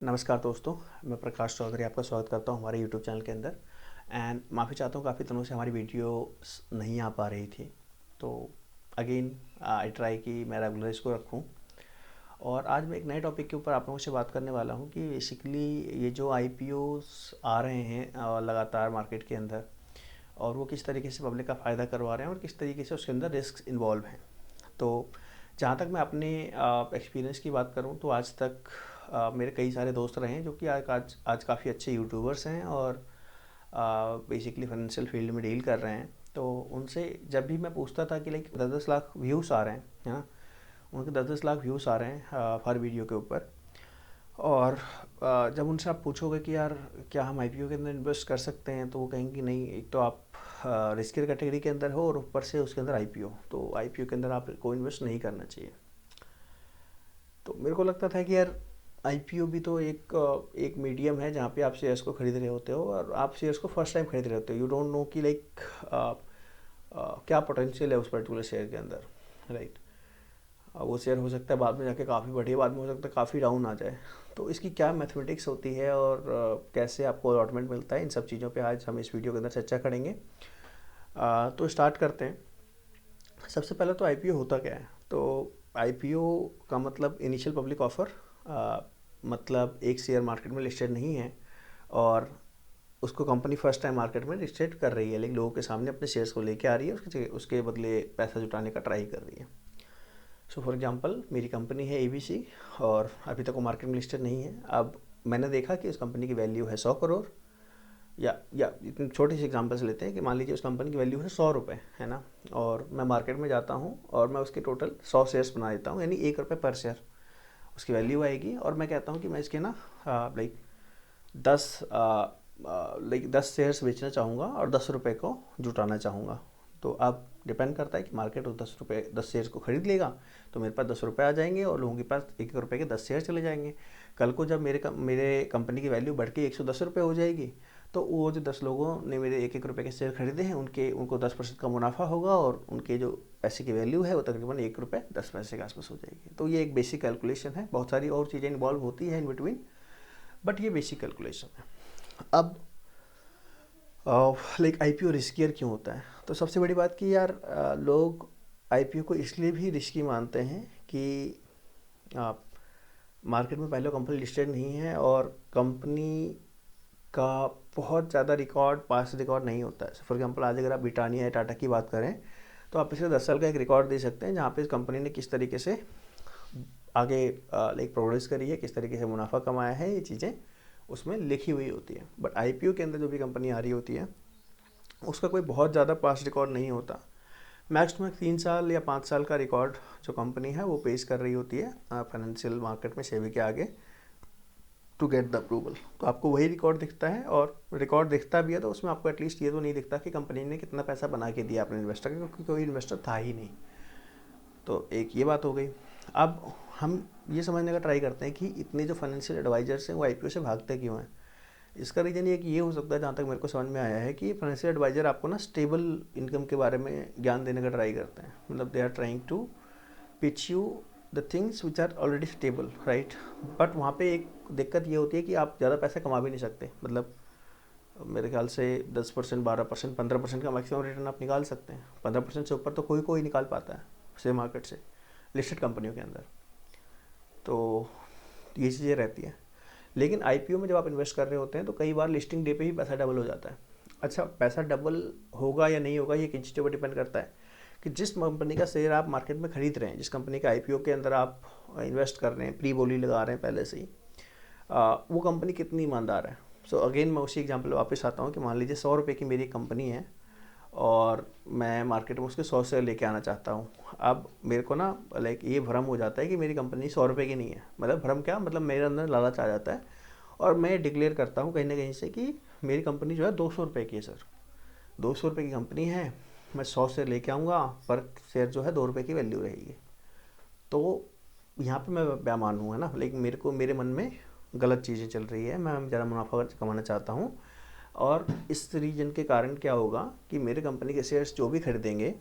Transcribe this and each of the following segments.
नमस्कार दोस्तों, मैं प्रकाश चौधरी आपका स्वागत करता हूं हमारे यूट्यूब चैनल के अंदर। एंड माफ़ी चाहता हूं, काफ़ी दिनों से हमारी वीडियो नहीं आ पा रही थी। तो अगेन आई ट्राई कि मैं रेगुलर इसको रखूं। और आज मैं एक नए टॉपिक के ऊपर आप लोगों से बात करने वाला हूं कि बेसिकली ये जो आईपीओस आ रहे हैं लगातार मार्केट के अंदर, और वो किस तरीके से पब्लिक का फ़ायदा करवा रहे हैं और किस तरीके से उसके अंदर रिस्क इन्वॉल्व हैं। तो जहाँ तक मैं अपने एक्सपीरियंस की बात करूँ तो आज तक मेरे कई सारे दोस्त रहे हैं जो कि आज काफ़ी अच्छे यूट्यूबर्स हैं और बेसिकली फाइनेंशियल फील्ड में डील कर रहे हैं। तो उनसे जब भी मैं पूछता था कि लाइक 10-10 लाख व्यूज़ आ रहे हैं, है ना, उनके 10-10 लाख व्यूज़ आ रहे हैं हर वीडियो के ऊपर। और जब उनसे आप पूछोगे कि यार क्या हम आईपीओ के अंदर इन्वेस्ट कर सकते हैं, तो वो कहेंगे कि नहीं, एक तो आप रिस्की कैटेगरी के अंदर हो और ऊपर से उसके अंदर आईपीओ, तो आईपीओ के अंदर आपको इन्वेस्ट नहीं करना चाहिए। तो मेरे को लगता था कि यार आईपीओ भी तो एक मीडियम है जहाँ पे आप शेयर्स को खरीद रहे होते हो, और आप शेयर्स को फर्स्ट टाइम खरीद रहे होते हो। यू डोंट नो कि लाइक क्या पोटेंशियल है उस पर्टिकुलर शेयर के अंदर, राइट। वो शेयर हो सकता है बाद में जाके काफ़ी बढ़े, बाद में हो सकता है काफ़ी डाउन आ जाए। तो इसकी क्या मैथमेटिक्स होती है और कैसे आपको अलॉटमेंट मिलता है, इन सब चीज़ों पे आज हम इस वीडियो के अंदर चर्चा करेंगे। तो स्टार्ट करते हैं। सबसे पहले तो आईपीओ होता क्या है। तो आईपीओ का मतलब इनिशियल पब्लिक ऑफर, मतलब एक शेयर मार्केट में लिस्टेड नहीं है और उसको कंपनी फर्स्ट टाइम मार्केट में लिस्टेड कर रही है, लेकिन लोगों के सामने अपने शेयर्स को लेके आ रही है, उसके उसके बदले पैसा जुटाने का ट्राई कर रही है। सो फॉर एग्जांपल मेरी कंपनी है एबीसी, और अभी तक वो मार्केट में लिस्टेड नहीं है। अब मैंने देखा कि उस कंपनी की वैल्यू है 100 करोड़, या इतनी छोटी सी एग्जांपल से लेते हैं कि मान लीजिए उस कंपनी की वैल्यू है 100 रुपये, है ना। और मैं मार्केट में जाता हूँ और मैं उसके टोटल 100 शेयर्स बना देता हूँ, यानी 1 रुपये पर शेयर उसकी वैल्यू आएगी। और मैं कहता हूँ कि मैं इसके ना लाइक 10 शेयर्स बेचना चाहूँगा और 10 रुपये को जुटाना चाहूँगा। तो अब डिपेंड करता है कि मार्केट उस 10 शेयर्स को खरीद लेगा तो मेरे पास 10 रुपये आ जाएंगे और लोगों के पास 1-1 रुपये के 10 शेयर चले जाएंगे। कल को जब मेरे कंपनी की वैल्यू बढ़ के 110 रुपये हो जाएगी, तो वो जो 10 लोगों ने मेरे 1-1 रुपये के शेयर खरीदे हैं उनको 10% का मुनाफा होगा, और उनके जो पैसे की वैल्यू है वो तकरीबन 1 रुपये 10 पैसे के आसपास हो जाएगी। तो ये एक बेसिक कैलकुलेशन है, बहुत सारी और चीज़ें इन्वॉल्व होती है इन बिटवीन, बट ये बेसिक कैलकुलेशन है। अब लाइक आईपीओ रिस्कियर क्यों होता है। तो सबसे बड़ी बात कि यार लोग आईपीओ को इसलिए भी रिस्की मानते हैं कि आप मार्केट में पहले कंपनी लिस्टेड नहीं है और कंपनी का बहुत ज़्यादा रिकॉर्ड, पास रिकॉर्ड नहीं होता है। फॉर एग्जांपल आज अगर आप ब्रिटानिया या टाटा की बात करें तो आप पिछले 10 साल का एक रिकॉर्ड दे सकते हैं जहाँ पे इस कंपनी ने किस तरीके से आगे लाइक प्रोग्रेस करी है, किस तरीके से मुनाफा कमाया है, ये चीज़ें उसमें लिखी हुई होती है। बट आईपीओ के अंदर जो भी कंपनी आ रही होती है उसका कोई बहुत ज़्यादा पास रिकॉर्ड नहीं होता। मैक्स टू मैक्स 3 साल या 5 साल का रिकॉर्ड जो कंपनी है वो पेश कर रही होती है फाइनेंशियल मार्केट में सेबी के आगे, टू गेट द अप्रूवल। तो आपको वही रिकॉर्ड दिखता है, और रिकॉर्ड दिखता भी है तो उसमें आपको एटलीस्ट ये तो नहीं दिखता कि कंपनी ने कितना पैसा बना के दिया अपने इन्वेस्टर को, क्योंकि कोई इन्वेस्टर था ही नहीं। तो एक ये बात हो गई। अब हम ये समझने का ट्राई करते हैं कि इतने जो फाइनेंशियल एडवाइजर्स हैं वो आईपीओ से भागते क्यों हैं। इसका रीज़न एक ये हो सकता है, जहाँ तक मेरे को समझ में आया है, कि फाइनेंशियल एडवाइज़र आपको ना स्टेबल इनकम के बारे में ज्ञान देने का ट्राई करते हैं। मतलब they are trying to pitch you the things which are already stable, right. But वहाँ पे एक दिक्कत ये होती है कि आप ज़्यादा पैसा कमा भी नहीं सकते। मतलब मेरे ख्याल से 10%, 12%, 15% का मैक्सिमम रिटर्न आप निकाल सकते हैं। 15% से ऊपर तो कोई कोई निकाल पाता है शेयर मार्केट से, लिस्टेड कंपनियों के अंदर। तो ये चीज़ें रहती हैं। लेकिन आईपीओ में जब आप इन्वेस्ट कर रहे होते हैं तो कई बार लिस्टिंग डे पे ही पैसा डबल हो जाता है। अच्छा, पैसा डबल होगा या नहीं होगा ये किन चीज़ों पर डिपेंड करता है कि जिस कंपनी का शेयर आप मार्केट में खरीद रहे हैं, जिस कंपनी का आईपीओ के अंदर आप इन्वेस्ट कर रहे हैं, प्री बोली लगा रहे हैं पहले से ही, वो कंपनी कितनी ईमानदार है। सो अगेन मैं उसी एग्जांपल वापस आता हूँ कि मान लीजिए 100 रुपये की मेरी कंपनी है और मैं मार्केट में उसके 100 शेयर लेके आना चाहता हूँ। अब मेरे को ना लाइक ये भ्रम हो जाता है कि मेरी कंपनी 100 रुपये की नहीं है। मतलब भ्रम क्या, मतलब मेरे अंदर लालच आ जाता है और मैं डिक्लेयर करता हूँ कहीं ना कहीं से कि मेरी कंपनी जो है 200 रुपये की है सर। 200 रुपये की कंपनी है, मैं 100 शेयर लेके आऊँगा, पर शेयर जो है 2 रुपये की वैल्यू रहेगी। तो यहाँ पे मैं बेईमान हूँ, है ना। लेकिन मेरे मन में गलत चीज़ें चल रही है, मैं ज़्यादा मुनाफा कमाना चाहता हूँ। और इस रीजन के कारण क्या होगा कि मेरे कंपनी के शेयर्स जो भी खरीदेंगे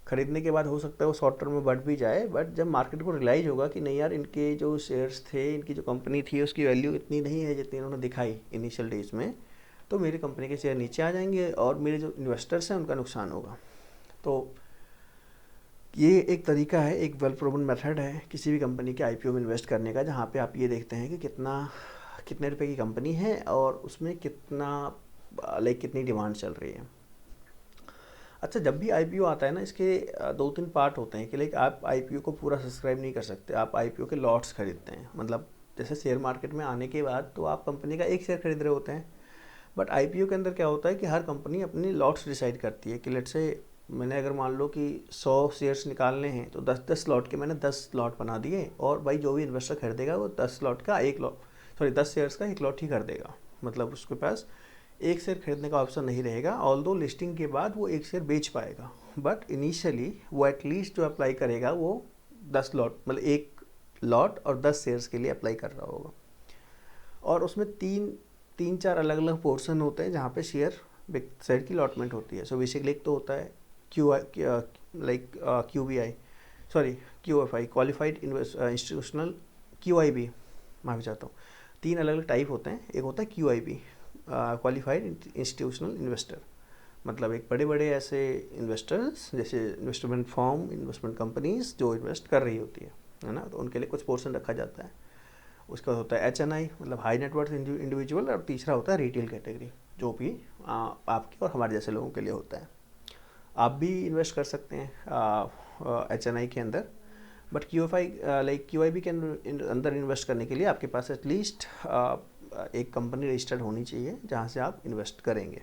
खरीदने के बाद हो सकता है वो शॉर्ट टर्म में बढ़ भी जाए, बट जब मार्केट को रियलाइज़ होगा कि नहीं यार, इनके जो शेयर्स थे, इनकी जो कंपनी थी, उसकी वैल्यू इतनी नहीं है जितनी इन्होंने दिखाई इनिशियल डेज में, तो मेरी कंपनी के शेयर नीचे आ जाएंगे और मेरे जो इन्वेस्टर्स हैं उनका नुकसान होगा। तो ये एक तरीका है, एक वेल प्रूवन मेथड है किसी भी कंपनी के आईपीओ में इन्वेस्ट करने का, जहाँ पे आप ये देखते हैं कि कितने रुपए की कंपनी है और उसमें कितनी डिमांड चल रही है। अच्छा, जब भी आईपीओ आता है ना, इसके 2-3 पार्ट होते हैं कि लाइक आप आईपीओ को पूरा सब्सक्राइब नहीं कर सकते, आप आईपीओ के लॉट्स खरीदते हैं। मतलब जैसे शेयर मार्केट में आने के बाद तो आप कंपनी का एक शेयर खरीद रहे होते हैं, बट आईपीओ के अंदर क्या होता है कि हर कंपनी अपनी लॉट्स डिसाइड करती है कि लेट्स से मैंने अगर मान लो कि 100 शेयर्स निकालने हैं तो 10-10 लॉट के मैंने 10 लॉट बना दिए, और भाई जो भी इन्वेस्टर खरीदेगा वो 10 शेयर्स का एक लॉट ही खरीदेगा। मतलब उसके पास एक शेयर खरीदने का ऑप्शन नहीं रहेगा, ऑल्दो लिस्टिंग के बाद वो एक शेयर बेच पाएगा, बट इनिशियली वो एटलीस्ट जो अप्लाई करेगा वो 10 लॉट, मतलब एक लॉट और 10 शेयर्स के लिए अप्लाई कर रहा होगा। और उसमें तीन चार अलग अलग पोर्शन होते हैं जहाँ पे शेयर की अलॉटमेंट होती है। सो बेसिकली एक तो होता है QFI, क्वालिफाइड इंस्टीट्यूशनल, QIB, माफ़ी चाहता हूँ, 3 अलग अलग टाइप होते हैं। एक होता है QIB, क्वालिफाइड इंस्टीट्यूशनल इन्वेस्टर, मतलब एक बड़े बड़े ऐसे इन्वेस्टर्स जैसे इन्वेस्टमेंट फर्म, इन्वेस्टमेंट कंपनीज जो इन्वेस्ट कर रही होती है ना, तो उनके लिए कुछ पोर्शन रखा जाता है। उसका होता है HNI, मतलब हाई नेटवर्थ इंडिविजुअल, और तीसरा होता है रिटेल कैटेगरी, जो भी आपके और हमारे जैसे लोगों के लिए होता है। आप भी इन्वेस्ट कर सकते हैं HNI के अंदर, बट QIB के अंदर इन्वेस्ट करने के लिए आपके पास एटलीस्ट एक कंपनी रजिस्टर्ड होनी चाहिए जहाँ से आप इन्वेस्ट करेंगे।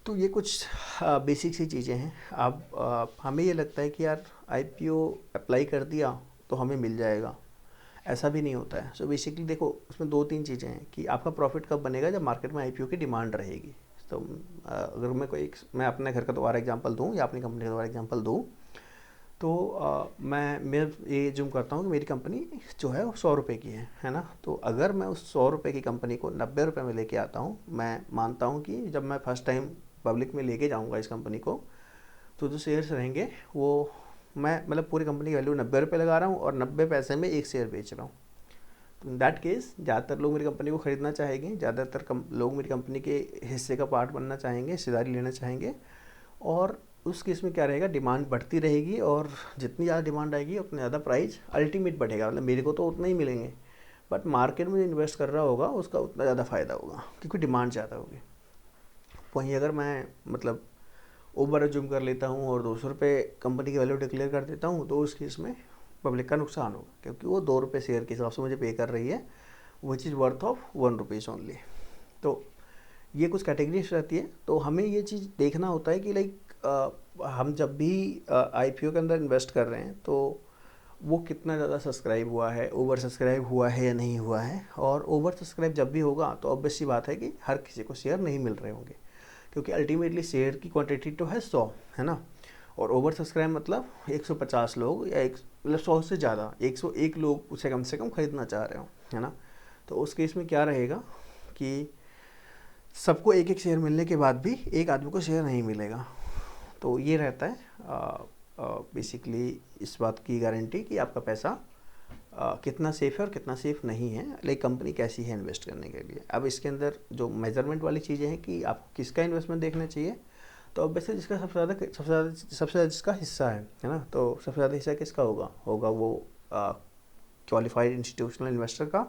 तो ये कुछ बेसिक सी चीज़ें हैं। आप हमें ये लगता है कि यार आईपीओ अप्लाई कर दिया तो हमें मिल जाएगा, ऐसा भी नहीं होता है। सो बेसिकली देखो, उसमें 2-3 चीज़ें हैं कि आपका प्रॉफिट कब बनेगा, जब मार्केट में आईपीओ की डिमांड रहेगी। तो अगर मैं अपने घर का दोबारा एग्जांपल दूं या अपनी कंपनी का दोबारा एग्जांपल दूं, तो मैं ये जूम करता हूँ कि मेरी कंपनी जो है वो 100 रुपये की है ना। तो अगर मैं उस 100 रुपये की कंपनी को 90 रुपये में लेके आता हूँ, मैं मानता हूँ कि जब मैं फर्स्ट टाइम पब्लिक में लेके जाऊँगा इस कंपनी को, तो जो शेयर्स रहेंगे वो मैं, मतलब पूरी कंपनी की वैल्यू 90 रुपये लगा रहा हूँ और 90 पैसे में एक शेयर बेच रहा हूँ। तो इन दैट केस ज़्यादातर लोग मेरी कंपनी को ख़रीदना चाहेंगे, ज़्यादातर लोग मेरी कंपनी के हिस्से का पार्ट बनना चाहेंगे, हिस्सेदारी लेना चाहेंगे। और उस केस में क्या रहेगा, डिमांड बढ़ती रहेगी, और जितनी ज़्यादा डिमांड आएगी उतना ज़्यादा प्राइस अल्टीमेट बढ़ेगा। मतलब मेरे को तो उतना ही मिलेंगे, बट मार्केट में जो इन्वेस्ट कर रहा होगा उसका उतना ज़्यादा फ़ायदा होगा क्योंकि डिमांड ज़्यादा होगी। वहीं अगर मैं मतलब ओवर एज्यूम कर लेता हूँ और 200 रुपये कंपनी की वैल्यू डिक्लेयर कर देता हूँ, तो उस केस में पब्लिक का नुकसान होगा क्योंकि वो 2 रुपये शेयर के हिसाब से मुझे पे कर रही है, which is worth of 1 rupees only. तो ये कुछ कैटेगरीज रहती है। तो हमें ये चीज़ देखना होता है कि लाइक हम जब भी आईपीओ के अंदर इन्वेस्ट कर रहे हैं तो वो कितना ज़्यादा सब्सक्राइब हुआ है, ओवर सब्सक्राइब हुआ है या नहीं हुआ है। और ओवर सब्सक्राइब जब भी होगा तो ऑब्वियस सी बात है कि हर किसी को शेयर नहीं मिल रहे होंगे, क्योंकि अल्टीमेटली शेयर की क्वांटिटी तो है 100, है ना। और ओवर सब्सक्राइब मतलब 150 लोग या मतलब 100 से ज़्यादा 101 लोग उसे कम से कम ख़रीदना चाह रहे हो, है ना। तो उस केस में क्या रहेगा कि सबको एक एक शेयर मिलने के बाद भी एक आदमी को शेयर नहीं मिलेगा। तो ये रहता है बेसिकली इस बात की गारंटी कि आपका पैसा कितना सेफ़ है और कितना सेफ़ नहीं है, लाइक कंपनी कैसी है इन्वेस्ट करने के लिए। अब इसके अंदर जो मेजरमेंट वाली चीज़ें हैं कि आपको किसका इन्वेस्टमेंट देखना चाहिए, तो ऑब्वियसली जिसका सबसे ज़्यादा जिसका हिस्सा है ना। तो सबसे ज़्यादा हिस्सा किसका होगा वो क्वालिफाइड इंस्टीट्यूशनल इन्वेस्टर का।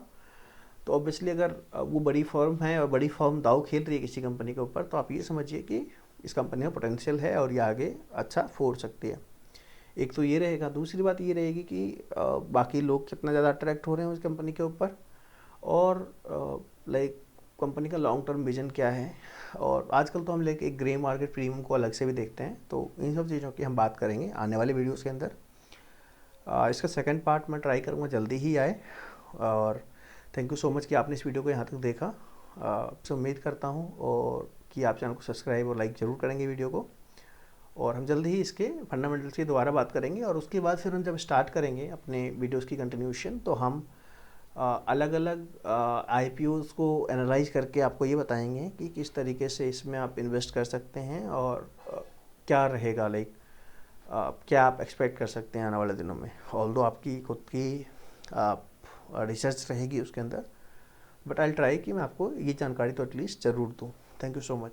तो ऑब्वियसली अगर वो बड़ी फर्म है और बड़ी फर्म दाव खेल रही है किसी कंपनी के ऊपर, तो आप ये समझिए कि इस कंपनी में पोटेंशियल है और ये आगे अच्छा फोड़ सकती है। एक तो ये रहेगा। दूसरी बात ये रहेगी कि बाकी लोग कितना ज़्यादा अट्रैक्ट हो रहे हैं उस कंपनी के ऊपर, और लाइक कंपनी का लॉन्ग टर्म विजन क्या है। और आजकल तो हम लाइक एक ग्रे मार्केट प्रीमियम को अलग से भी देखते हैं। तो इन सब चीज़ों की हम बात करेंगे आने वाले वीडियोज़ के अंदर। इसका सेकेंड पार्ट मैं ट्राई करूँगा जल्दी ही आए। और थैंक यू सो मच कि आपने इस वीडियो को यहाँ तक देखा। आपसे उम्मीद करता हूँ और कि आप चैनल को सब्सक्राइब और लाइक ज़रूर करेंगे वीडियो को। और हम जल्दी ही इसके फंडामेंटल्स की दोबारा बात करेंगे, और उसके बाद फिर हम जब स्टार्ट करेंगे अपने वीडियोस की कंटिन्यूशन, तो हम अलग अलग आईपीओज़ को एनालाइज करके आपको ये बताएंगे कि किस तरीके से इसमें आप इन्वेस्ट कर सकते हैं और क्या रहेगा लाइक क्या आप एक्सपेक्ट कर सकते हैं आने वाले दिनों में। ऑल्दो आपकी खुद की रिसर्च रहेगी उसके अंदर, बट आई ट्राई कि मैं आपको ये जानकारी तो एटलीस्ट ज़रूर दूँ। Thank you so much.